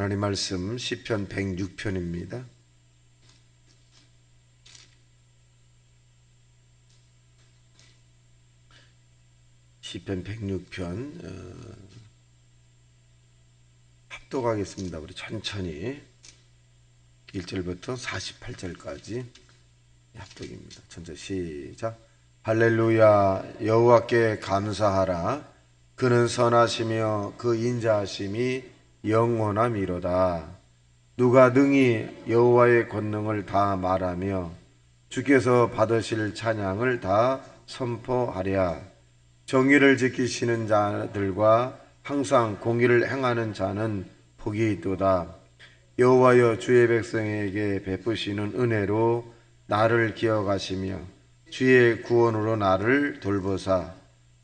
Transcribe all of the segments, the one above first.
하나님 말씀 시편 106편입니다. 시편 106편 합독하겠습니다. 우리 천천히 1절부터 48절까지 합독입니다. 천천히 시작. 할렐루야. 여호와께 감사하라. 그는 선하시며 그 인자하심이 영원함이로다. 누가 능히 여호와의 권능을 다 말하며 주께서 받으실 찬양을 다 선포하랴. 정의를 지키시는 자들과 항상 공의를 행하는 자는 복이 있도다. 여호와여, 주의 백성에게 베푸시는 은혜로 나를 기억하시며 주의 구원으로 나를 돌보사.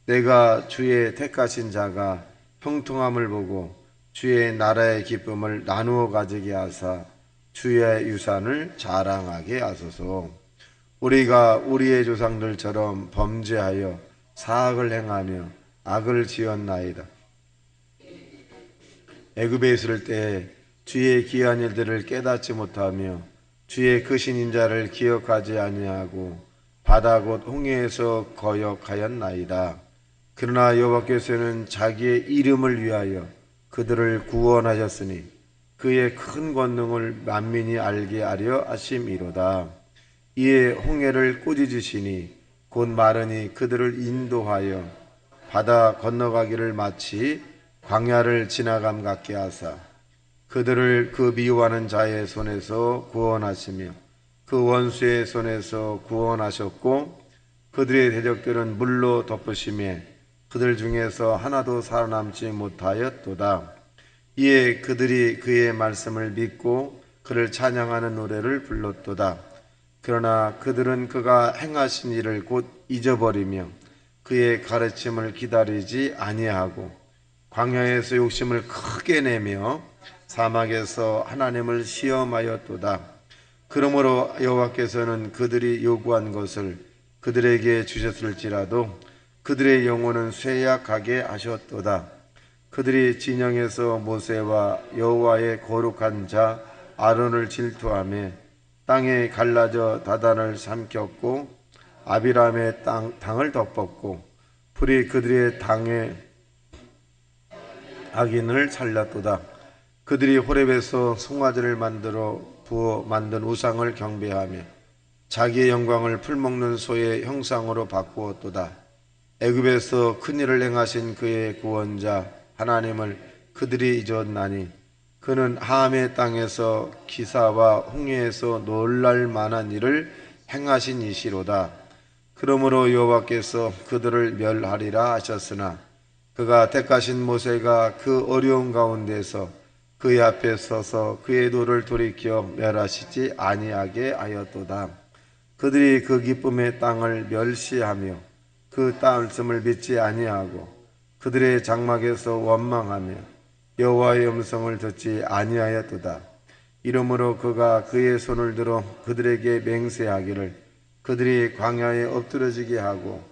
내가 주의 택하신 자가 형통함을 보고 주의 나라의 기쁨을 나누어 가지게 하사 주의 유산을 자랑하게 하소서. 우리가 우리의 조상들처럼 범죄하여 사악을 행하며 악을 지었나이다. 애굽에 있을 때 주의 기한 일들을 깨닫지 못하며 주의 크신 인자를 기억하지 아니하고 바다 곧 홍해에서 거역하였나이다. 그러나 여호와께서는 자기의 이름을 위하여 그들을 구원하셨으니 그의 큰 권능을 만민이 알게 하려 하심이로다. 이에 홍해를 꾸짖으시니 곧 마르니 그들을 인도하여 바다 건너가기를 마치 광야를 지나감 같게 하사 그들을 그 미워하는 자의 손에서 구원하시며 그 원수의 손에서 구원하셨고 그들의 대적들은 물로 덮으시며 그들 중에서 하나도 살아남지 못하였도다. 이에 그들이 그의 말씀을 믿고 그를 찬양하는 노래를 불렀도다. 그러나 그들은 그가 행하신 일을 곧 잊어버리며 그의 가르침을 기다리지 아니하고 광야에서 욕심을 크게 내며 사막에서 하나님을 시험하였도다. 그러므로 여호와께서는 그들이 요구한 것을 그들에게 주셨을지라도 그들의 영혼은 쇠약하게 하셨도다. 그들이 진영에서 모세와 여호와의 거룩한 자 아론을 질투하며 땅에 갈라져 다단을 삼켰고 아비람의 당을 덮었고 불이 그들의 당에 악인을 살렸도다. 그들이 호렙에서 송아지를 만들어 부어 만든 우상을 경배하며 자기의 영광을 풀먹는 소의 형상으로 바꾸었도다. 애굽에서 큰일을 행하신 그의 구원자 하나님을 그들이 잊었나니 그는 함의 땅에서 기사와 홍해에서 놀랄 만한 일을 행하신 이시로다. 그러므로 여호와께서 그들을 멸하리라 하셨으나 그가 택하신 모세가 그 어려운 가운데서 그의 앞에 서서 그의 도를 돌이켜 멸하시지 아니하게 하였도다. 그들이 그 기쁨의 땅을 멸시하며 그 말씀을 믿지 아니하고 그들의 장막에서 원망하며 여호와의 음성을 듣지 아니하였도다. 이러므로 그가 그의 손을 들어 그들에게 맹세하기를 그들이 광야에 엎드러지게 하고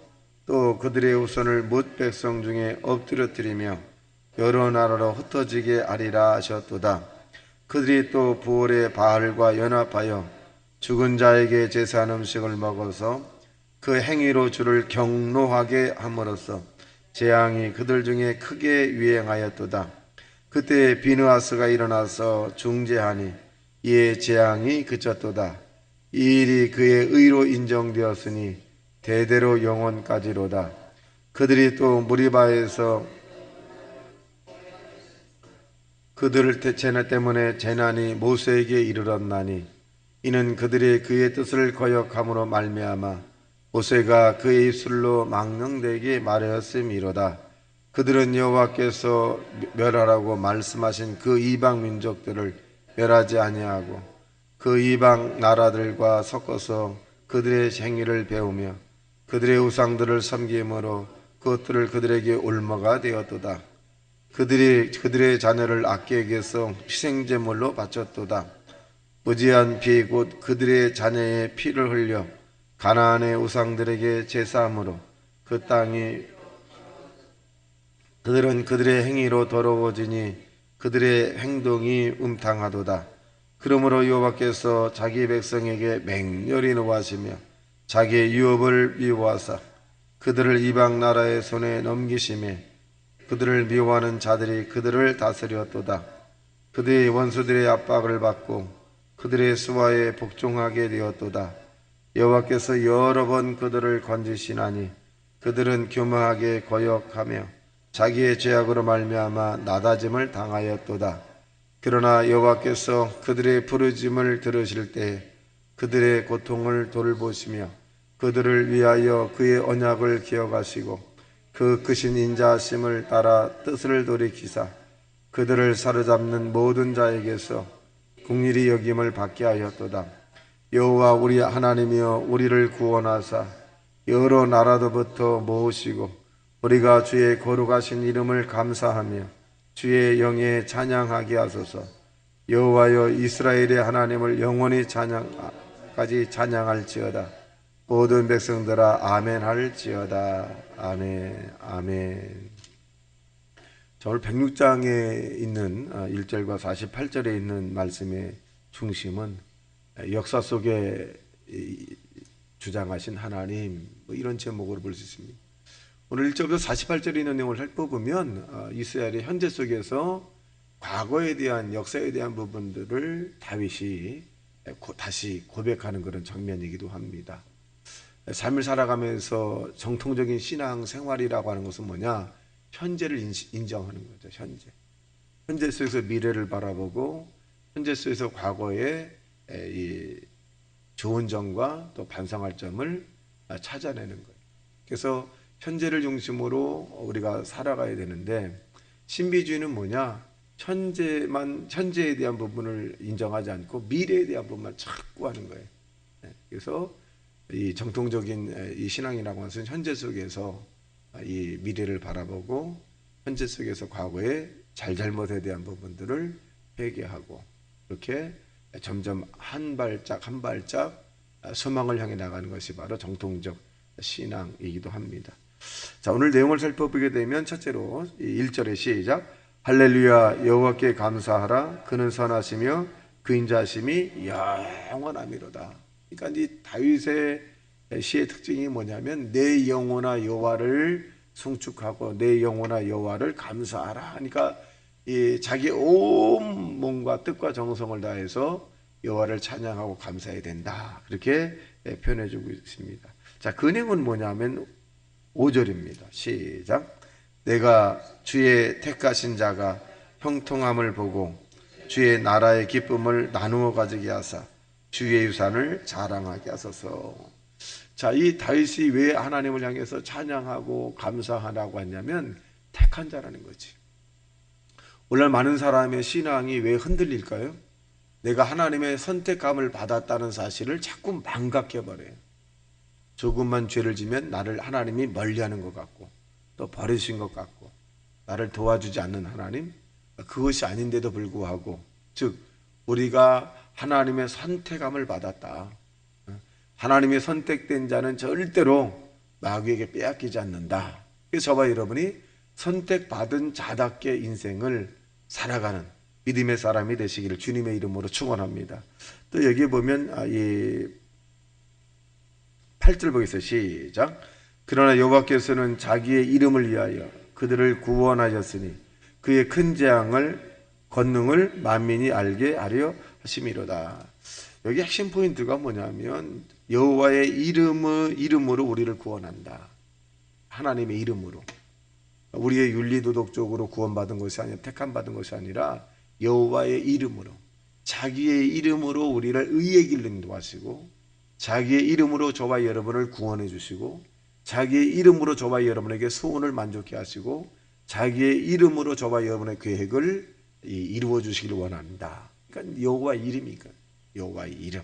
또 그들의 후손을 뭇 백성 중에 엎드려뜨리며 여러 나라로 흩어지게 하리라 하셨도다. 그들이 또 부올의 바알과 연합하여 죽은 자에게 제사한 음식을 먹어서 그 행위로 주를 경노하게 함으로써 재앙이 그들 중에 크게 유행하였도다. 그때 비느하스가 일어나서 중재하니 이에 재앙이 그쳤도다. 이 일이 그의 의로 인정되었으니 대대로 영원까지로다. 그들이 또 무리바에서 그들 때문에 재난이 모세에게 이르렀나니 이는 그들이 그의 뜻을 거역함으로 말미암아 모세가 그의 입술로 망령되게 말하였음이로다. 그들은 여호와께서 멸하라고 말씀하신 그 이방 민족들을 멸하지 아니하고 그 이방 나라들과 섞어서 그들의 행위를 배우며 그들의 우상들을 섬김으로 그것들을 그들에게 올무가 되었도다. 그들이 그들의 자녀를 악계에게서 희생제물로 바쳤도다. 무지한 피 곧 그들의 자녀의 피를 흘려 가나안의 우상들에게 제사함으로 그 땅이 그들은 그들의 행위로 더러워지니 그들의 행동이 음탕하도다. 그러므로 여호와께서 자기 백성에게 맹렬히 노하시며 자기의 유업을 미워하사 그들을 이방 나라의 손에 넘기심에 그들을 미워하는 자들이 그들을 다스렸도다. 그들의 원수들의 압박을 받고 그들의 수하에 복종하게 되었도다. 여호와께서 여러 번 그들을 건지시나니 그들은 교만하게 거역하며 자기의 죄악으로 말미암아 나다짐을 당하였도다. 그러나 여호와께서 그들의 부르짖음을 들으실 때 그들의 고통을 돌보시며 그들을 위하여 그의 언약을 기억하시고 그 크신 인자하심을 따라 뜻을 돌이키사 그들을 사로잡는 모든 자에게서 긍휼히 여김을 받게 하였도다. 여호와 우리 하나님이여 우리를 구원하사 여러 나라도부터 모으시고 우리가 주의 거룩하신 이름을 감사하며 주의 영에 찬양하게 하소서. 여호와여 이스라엘의 하나님을 영원히 찬양까지 찬양할지어다. 모든 백성들아 아멘 할지어다. 아멘 아멘. 자, 오늘 106장에 있는 1절과 48절에 있는 말씀의 중심은 역사 속에 주장하신 하나님, 이런 제목으로 볼 수 있습니다. 오늘 1절부터 48절에 있는 내용을 살펴보면 이스라엘의 현재 속에서 과거에 대한 역사에 대한 부분들을 다윗이 다시 고백하는 그런 장면이기도 합니다. 삶을 살아가면서 정통적인 신앙 생활이라고 하는 것은 뭐냐? 현재를 인정하는 거죠. 현재 속에서 미래를 바라보고 현재 속에서 과거의 이 좋은 점과 또 반성할 점을 찾아내는 거예요. 그래서 현재를 중심으로 우리가 살아가야 되는데, 신비주의는 뭐냐? 현재에 대한 부분을 인정하지 않고 미래에 대한 부분만 자꾸 하는 거예요. 그래서 이 정통적인 이 신앙이라고 하는 것은 현재 속에서 이 미래를 바라보고 현재 속에서 과거의 잘잘못에 대한 부분들을 회개하고 이렇게 점점 한 발짝 한 발짝 소망을 향해 나가는 것이 바로 정통적 신앙이기도 합니다. 자, 오늘 내용을 살펴보게 되면 첫째로 1절의 시작. 할렐루야 여호와께 감사하라. 그는 선하시며 그 인자하심이 영원하미로다. 그러니까 이 다윗의 시의 특징이 뭐냐면 내 영혼아 여호와를 송축하고 내 영혼아 여호와를 감사하라. 그러니까 이 자기 온 몸과 뜻과 정성을 다해서 여호와를 찬양하고 감사해야 된다. 그렇게 표현해주고 있습니다. 자, 그 내용은 뭐냐면 5절입니다. 시작. 내가 주의 택하신 자가 형통함을 보고 주의 나라의 기쁨을 나누어 가지게 하사 주의 유산을 자랑하게 하소서. 자, 이 다윗이 왜 하나님을 향해서 찬양하고 감사하라고 했냐면 택한 자라는 거지. 오늘 많은 사람의 신앙이 왜 흔들릴까요? 내가 하나님의 선택감을 받았다는 사실을 자꾸 망각해버려요. 조금만 죄를 지면 나를 하나님이 멀리하는 것 같고 또 버리신 것 같고 나를 도와주지 않는 하나님, 그것이 아닌데도 불구하고, 즉 우리가 하나님의 선택감을 받았다. 하나님의 선택된 자는 절대로 마귀에게 빼앗기지 않는다. 그래서 저와 여러분이 선택받은 자답게 인생을 살아가는 믿음의 사람이 되시기를 주님의 이름으로 축원합니다. 또 여기에 보면 이 8절 보겠어요. 시작. 그러나 여호와께서는 자기의 이름을 위하여 그들을 구원하셨으니 그의 큰 재앙을 권능을 만민이 알게 하려 하심이로다. 여기 핵심 포인트가 뭐냐면 여호와의 이름으로 우리를 구원한다. 하나님의 이름으로. 우리의 윤리도덕적으로 구원받은 것이 아니라 택함 받은 것이 아니라 여호와의 이름으로, 자기의 이름으로 우리를 의의 길로 인도하시고 자기의 이름으로 저와 여러분을 구원해 주시고 자기의 이름으로 저와 여러분에게 소원을 만족해 하시고 자기의 이름으로 저와 여러분의 계획을 이루어 주시기를 원합니다. 그러니까 여호와의 이름이니까 여호와의 이름.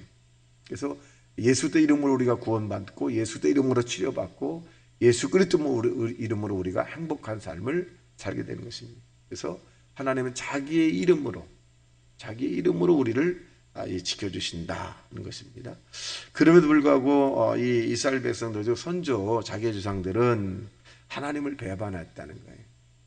그래서 예수의 이름으로 우리가 구원받고 예수의 이름으로 치료받고 예수 그리스도 이름으로 우리가 행복한 삶을 살게 되는 것입니다. 그래서 하나님은 자기의 이름으로 우리를 지켜주신다는 것입니다. 그럼에도 불구하고 이 이스라엘 백성들, 즉 선조 자기의 조상들은 하나님을 배반했다는 거예요.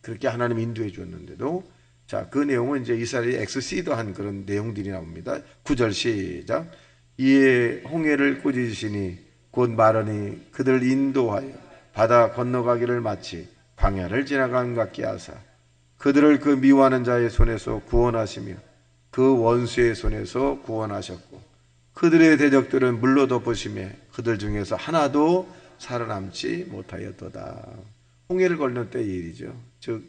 그렇게 하나님 인도해 주었는데도 자, 그 내용은 이제 이스라엘이 엑스시드한 그런 내용들이 나옵니다. 9절 시작. 이에 홍해를 꾸짖으시니 곧 마르니 그들 인도하여 바다 건너가기를 마치 광야를 지나간 같게 하사 그들을 그 미워하는 자의 손에서 구원하시며 그 원수의 손에서 구원하셨고 그들의 대적들은 물로 덮으시며 그들 중에서 하나도 살아남지 못하였도다. 홍해를 건널 때의 일이죠. 즉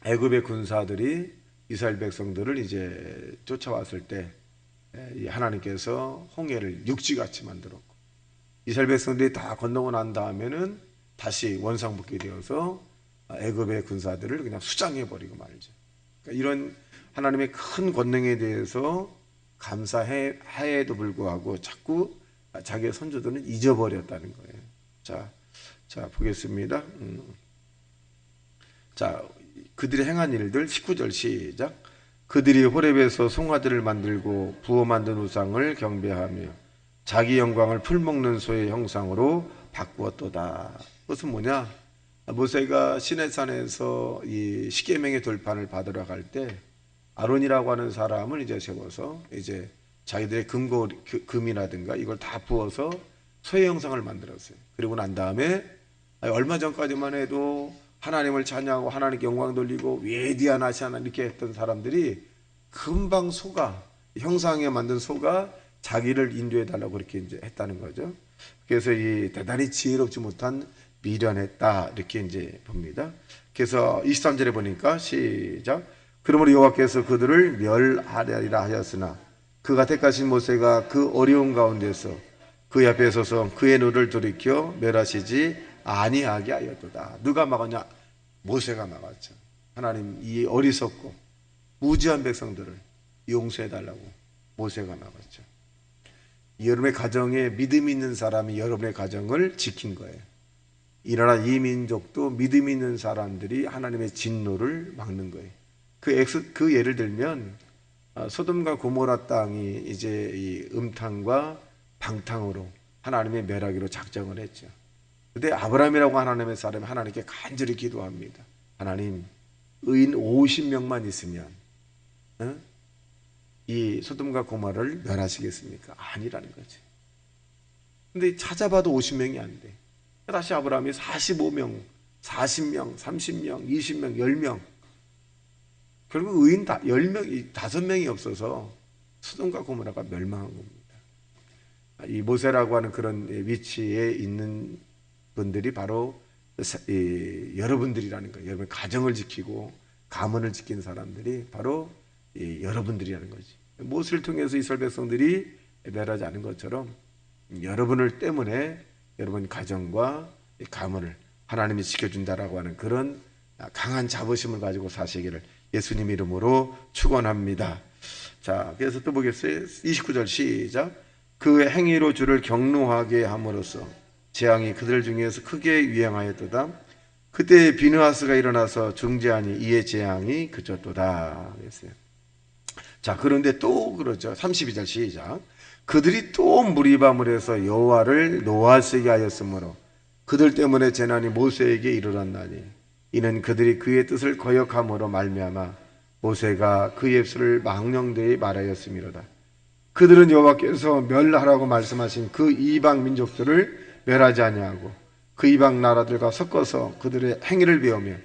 애굽의 군사들이 이스라엘 백성들을 이제 쫓아왔을 때 하나님께서 홍해를 육지같이 만들었고 이스라엘 백성들이 다 건너고 난 다음에는 다시 원상복귀 되어서 애굽의 군사들을 그냥 수장해 버리고 말죠. 그러니까 이런 하나님의 큰 권능에 대해서 감사해에도 불구하고 자꾸 자기의 선조들은 잊어버렸다는 거예요. 자 보겠습니다. 자, 그들이 행한 일들 19절 시작. 그들이 호렙에서 송아지를 만들고 부어 만든 우상을 경배하며 자기 영광을 풀먹는 소의 형상으로 바꾸었도다. 그것은 뭐냐? 모세가 시내산에서 이 십계명의 돌판을 받으러 갈 때 아론이라고 하는 사람을 이제 세워서 이제 자기들의 금이라든가 이걸 다 부어서 소의 형상을 만들었어요. 그리고 난 다음에 얼마 전까지만 해도 하나님을 찬양하고 하나님께 영광 돌리고 위에디아나시아나 이렇게 했던 사람들이 금방 소가 형상에 만든 소가 자기를 인도해 달라고 그렇게 이제 했다는 거죠. 그래서 이 대단히 지혜롭지 못한 미련했다 이렇게 이제 봅니다. 그래서 23절에 보니까 시작. 그러므로 여호와께서 그들을 멸하리라 하였으나 그가 택하신 모세가 그 어려운 가운데서 그 앞에 서서 그의 노를 돌이켜 멸하시지 아니하게 하였도다. 누가 막았냐? 모세가 막았죠. 하나님 이 어리석고 무지한 백성들을 용서해 달라고 모세가 막았죠. 여러분의 가정에 믿음 있는 사람이 여러분의 가정을 지킨 거예요. 이러나 이 민족도 믿음 있는 사람들이 하나님의 진노를 막는 거예요. 그 예를 들면 소돔과 고모라 땅이 이제 이 음탕과 방탕으로 하나님의 멸하기로 작정을 했죠. 근데 아브라함이라고 하나님의 사람이 하나님께 간절히 기도합니다. 하나님, 의인 50명만 있으면 이 소돔과 고모라를 멸하시겠습니까? 아니라는 거지. 근데 찾아봐도 50명이 안 돼. 다시 아브라함이 45명, 40명, 30명, 20명, 10명. 결국 의인 10명, 5명이 없어서 소돔과 고모라가 멸망한 겁니다. 이 모세라고 하는 그런 위치에 있는 분들이 바로 여러분들이라는 거예요. 여러분 가정을 지키고 가문을 지킨 사람들이 바로 여러분들이라는 거지. 모세를 통해서 이스라엘 백성들이 멸하지 않은 것처럼 여러분을 때문에 여러분 가정과 가문을 하나님이 지켜준다라고 하는 그런 강한 자부심을 가지고 사시기를 예수님 이름으로 축원합니다. 자, 그래서 또 보겠어요. 29절 시작. 그 행위로 주를 경노하게 함으로써 재앙이 그들 중에서 크게 유행하였도다. 그때 비느하스가 일어나서 중재하니 이에 재앙이 그쳤도다. 그랬어요. 자, 그런데 또 그러죠. 32절 시작. 그들이 또 무리밤을 해서 여호와를 노하시게 하였으므로 그들 때문에 재난이 모세에게 이르렀나니 이는 그들이 그의 뜻을 거역함으로 말미암아 모세가 그의 입술을 망령되이 말하였음이로다. 그들은 여호와께서 멸하라고 말씀하신 그 이방 민족들을 멸하지 아니하고 그 이방 나라들과 섞어서 그들의 행위를 배우며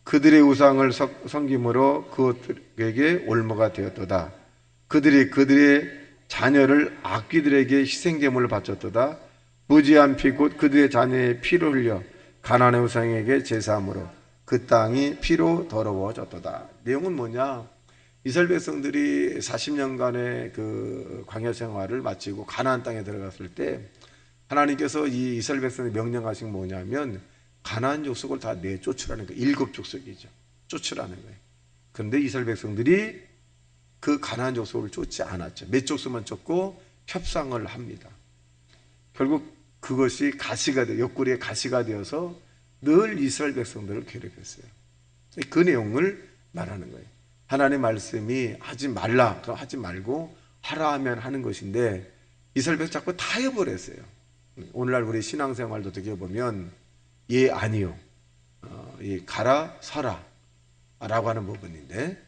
그들의 우상을 섬김으로 그들에게 올무가 되었도다. 그들이 그들의 자녀를 악귀들에게 희생제물을 바쳤도다. 무지한 피 곧 그들의 자녀의 피를 흘려 가나안의 우상에게 제사함으로 그 땅이 피로 더러워졌도다. 내용은 뭐냐? 이스라엘 백성들이 40년간의 그 광야 생활을 마치고 가나안 땅에 들어갔을 때 하나님께서 이 이스라엘 백성에 명령하신 뭐냐면 가나안 족속을 다 내쫓으라는 거예요. 7족속이죠. 쫓으라는 거예요. 그런데 이스라엘 백성들이 그 가나안 족속을 쫓지 않았죠. 몇 족속만 쫓고 협상을 합니다. 결국 그것이 가시가 돼 옆구리에 가시가 되어서 늘 이스라엘 백성들을 괴롭혔어요. 그 내용을 말하는 거예요. 하나님의 말씀이 하지 말라, 그럼 하지 말고 하라 하면 하는 것인데 이스라엘 백성 자꾸 타협을 했어요. 오늘날 우리 신앙생활도 어떻게 보면 예 아니요, 가라 서라, 라고 하는 부분인데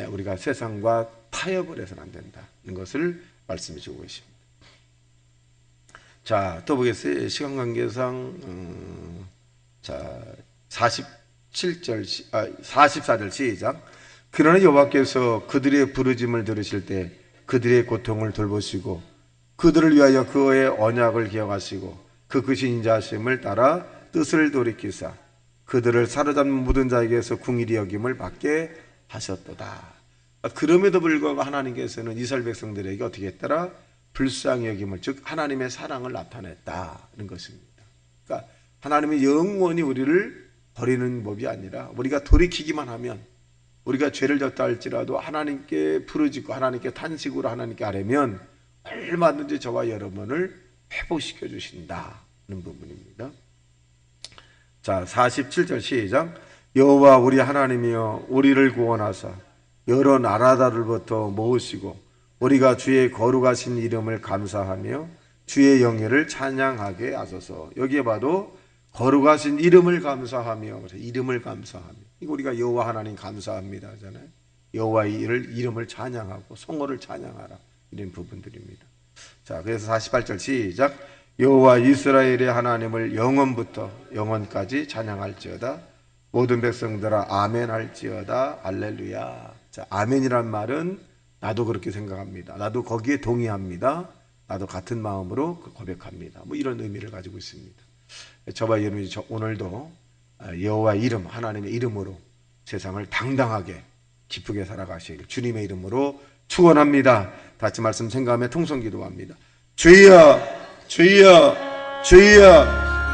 우리가 세상과 타협을 해서는 안 된다는 것을 말씀해 주고 계십니다. 자, 또 보겠어요. 시간 관계상 자 44절 시작. 그러나 여호와께서 그들의 부르짐을 들으실 때 그들의 고통을 돌보시고 그들을 위하여 그의 언약을 기억하시고 그 크신 인자하심을 따라 뜻을 돌이키사 그들을 사로잡는 모든 자에게서 궁일이 여김을 받게 하셨도다. 그럼에도 불구하고 하나님께서는 이스라엘 백성들에게 어떻게 했더라? 불쌍히 여김을, 즉 하나님의 사랑을 나타냈다는 것입니다. 그러니까 하나님이 영원히 우리를 버리는 법이 아니라 우리가 돌이키기만 하면, 우리가 죄를 졌다 할지라도 하나님께 부르짖고 하나님께 탄식으로 하나님께 아뢰면 얼마든지 저와 여러분을 회복시켜 주신다는 부분입니다. 자, 47절 시작. 여호와 우리 하나님이여 우리를 구원하사 여러 나라들로부터 모으시고 우리가 주의 거룩하신 이름을 감사하며 주의 영예를 찬양하게 하소서. 여기에 봐도 거룩하신 이름을 감사하며, 이름을 감사하며, 이거 우리가 여호와 하나님 감사합니다 하잖아요. 여호와의 이름을 찬양하고 성호를 찬양하라, 이런 부분들입니다. 자, 그래서 48절 시작. 여호와 이스라엘의 하나님을 영원부터 영원까지 찬양할지어다. 모든 백성들아 아멘 할지어다. 할렐루야. 자, 아멘이란 말은 나도 그렇게 생각합니다, 나도 거기에 동의합니다, 나도 같은 마음으로 고백합니다, 뭐 이런 의미를 가지고 있습니다. 저와 여러분이 오늘도 여호와 이름, 하나님의 이름으로 세상을 당당하게 기쁘게 살아가시길 주님의 이름으로 축원합니다. 다시 말씀 생각하며 통성 기도합니다. 주여 주여 주여